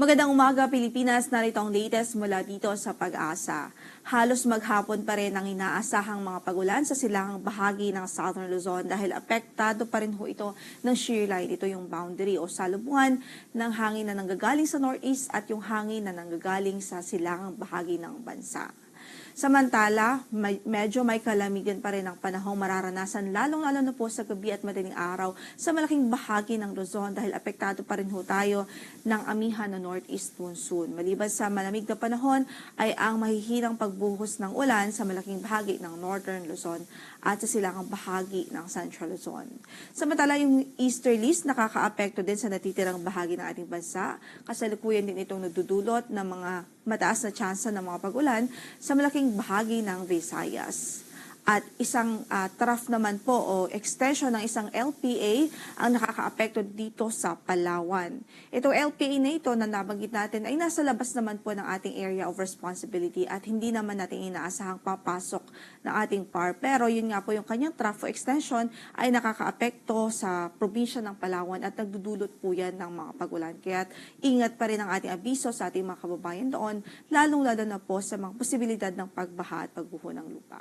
Magandang umaga, Pilipinas. Narito ang latest mula dito sa Pag-asa. Halos maghapon pa rin ang inaasahang mga pagulan sa silangang bahagi ng Southern Luzon dahil apektado pa rin ho ito ng shear line. Ito yung boundary o salubungan ng hangin na nanggagaling sa northeast at yung hangin na nanggagaling sa silangang bahagi ng bansa. Samantala, medyo may kalamigan pa rin ang panahong mararanasan lalong-lalo na po sa gabi at madaling araw sa malaking bahagi ng Luzon dahil apektado pa rin ho tayo ng amihan na northeast monsoon. Maliban sa malamig na panahon ay ang mahihinang pagbuhos ng ulan sa malaking bahagi ng northern Luzon at sa silangang bahagi ng central Luzon. Samantala, yung easterlies nakakaapekto din sa natitirang bahagi ng ating bansa. Kasalukuyan din itong nagdudulot ng mga mataas na tsansa ng mga pag-ulan sa malaking bahagi ng Visayas. At isang trough naman po o extension ng isang LPA ang nakakaapekto dito sa Palawan. Itong LPA na ito na nabanggit natin ay nasa labas naman po ng ating area of responsibility at hindi naman natin inaasahang papasok ng ating PAR. Pero yun nga po yung kanyang trough o extension ay nakakaapekto sa probinsya ng Palawan at nagdudulot po yan ng mga pagulan. Kaya ingat pa rin ang ating abiso sa ating mga kababayan doon, lalong-lalo na po sa mga posibilidad ng pagbaha at pagguho ng lupa.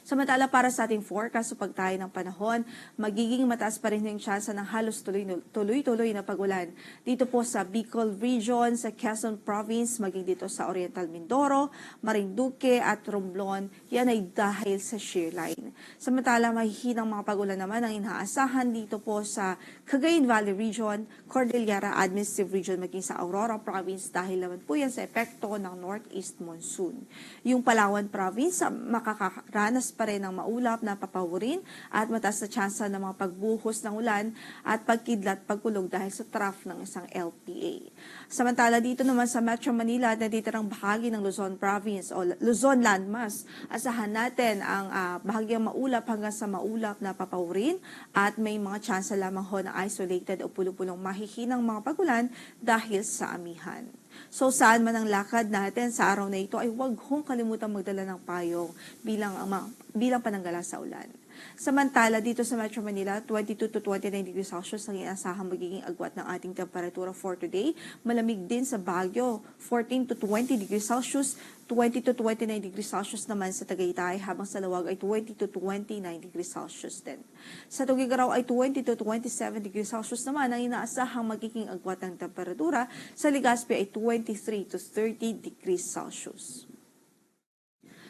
Samantala para sa ating forecast sa pagtayo ng panahon, magiging mataas pa rin yung tsansa ng halos tuloy-tuloy na pagulan. Dito po sa Bicol Region, sa Quezon Province, maging dito sa Oriental Mindoro, Marinduque at Romblon, yan ay dahil sa shear line. Samantala mahihinang mga pagulan naman ang inaasahan dito po sa Cagayan Valley Region, Cordillera Administrative Region, maging sa Aurora Province dahil naman po yan sa epekto ng northeast monsoon. Yung Palawan Province, makakaranas pa rin ng maulap na papawirin at mataas na tsansa ng mga pagbuhos ng ulan at pagkidlat pagkulog dahil sa trough ng isang LPA. Samantala dito naman sa Metro Manila at natitirang bahagi ng Luzon Province o Luzon Landmass, asahan natin ang bahagyang maulap hanggang sa maulap na papawirin at may mga tsansa lamang ho na isolated o pulo-pulong mahihinang mga pagulan dahil sa amihan. So saan man ang lakad natin sa araw na ito ay huwag hong kalimutang magdala ng payong bilang pananggala sa ulan. Samantala dito sa Metro Manila, 22 to 29 degrees Celsius ang inaasahang magiging agwat ng ating temperatura for today. Malamig din sa Baguio, 14 to 20 degrees Celsius, 20 to 29 degrees Celsius naman sa Tagaytay, habang sa Lawag ay 20 to 29 degrees Celsius din. Sa Tuguegarao ay 20 to 27 degrees Celsius naman ang inaasahang magiging agwat ng temperatura. Sa Legazpi ay 23 to 30 degrees Celsius.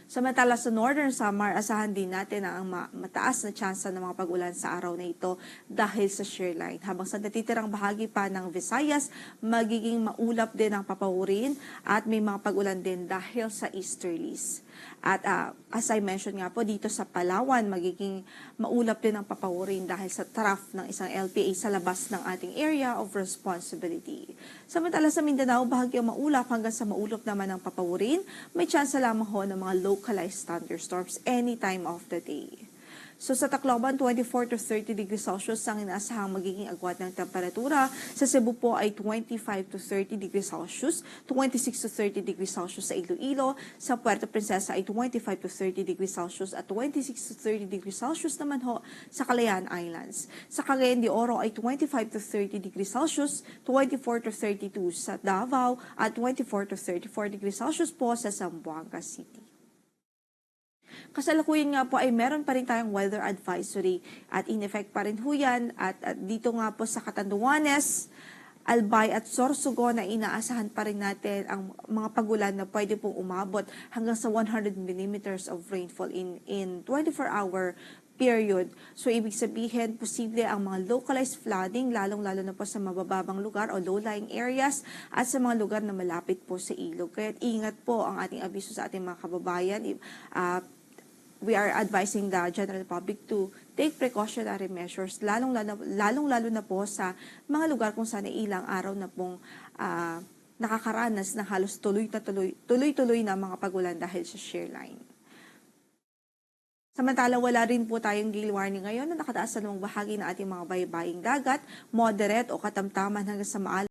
Samantala sa Northern Samar, asahan din natin ang mataas na tsansa ng mga pag-ulan sa araw na ito dahil sa shear line. Habang sa natitirang bahagi pa ng Visayas, magiging maulap din ang papawirin at may mga pag-ulan din dahil sa easterlies. At as I mentioned nga po, dito sa Palawan, magiging maulap din ang papawirin dahil sa trough ng isang LPA sa labas ng ating area of responsibility. Samantala sa Mindanao, bahagyang maulap hanggang sa maulap naman ang papawirin. May tsansa lamang ho ng mga localized thunderstorms any time of the day. So sa Tacloban, 24 to 30 degrees Celsius ang inaasahang magiging agwat ng temperatura. Sa Cebu po ay 25 to 30 degrees Celsius, 26 to 30 degrees Celsius sa Iloilo. Sa Puerto Princesa ay 25 to 30 degrees Celsius at 26 to 30 degrees Celsius naman ho sa Calayan Islands. Sa Cagayan de Oro ay 25 to 30 degrees Celsius, 24 to 32 sa Davao at 24 to 34 degrees Celsius po sa Zamboanga City. Kasalukuyan nga po ay meron pa rin tayong weather advisory at in effect pa rin ho yan at dito nga po sa Catanduanes, Albay at Sorsogon na inaasahan pa rin natin ang mga pagulan na pwede pong umabot hanggang sa 100 millimeters of rainfall in 24-hour period. So, ibig sabihin, posible ang mga localized flooding, lalong-lalo na po sa mabababang lugar o low-lying areas at sa mga lugar na malapit po sa ilog. Kaya ingat po ang ating abiso sa ating mga kababayan. We are advising the general public to take precautionary measures, lalong-lalo na po sa mga lugar kung saan ilang araw na pong nakakaranas ng halos tuloy-tuloy na mga pagulan dahil sa shear line. Samantala, wala rin po tayong gale warning ngayon na nakataas sa lumang bahagi ng ating mga baybaying dagat, moderate o katamtaman hanggang sa maalam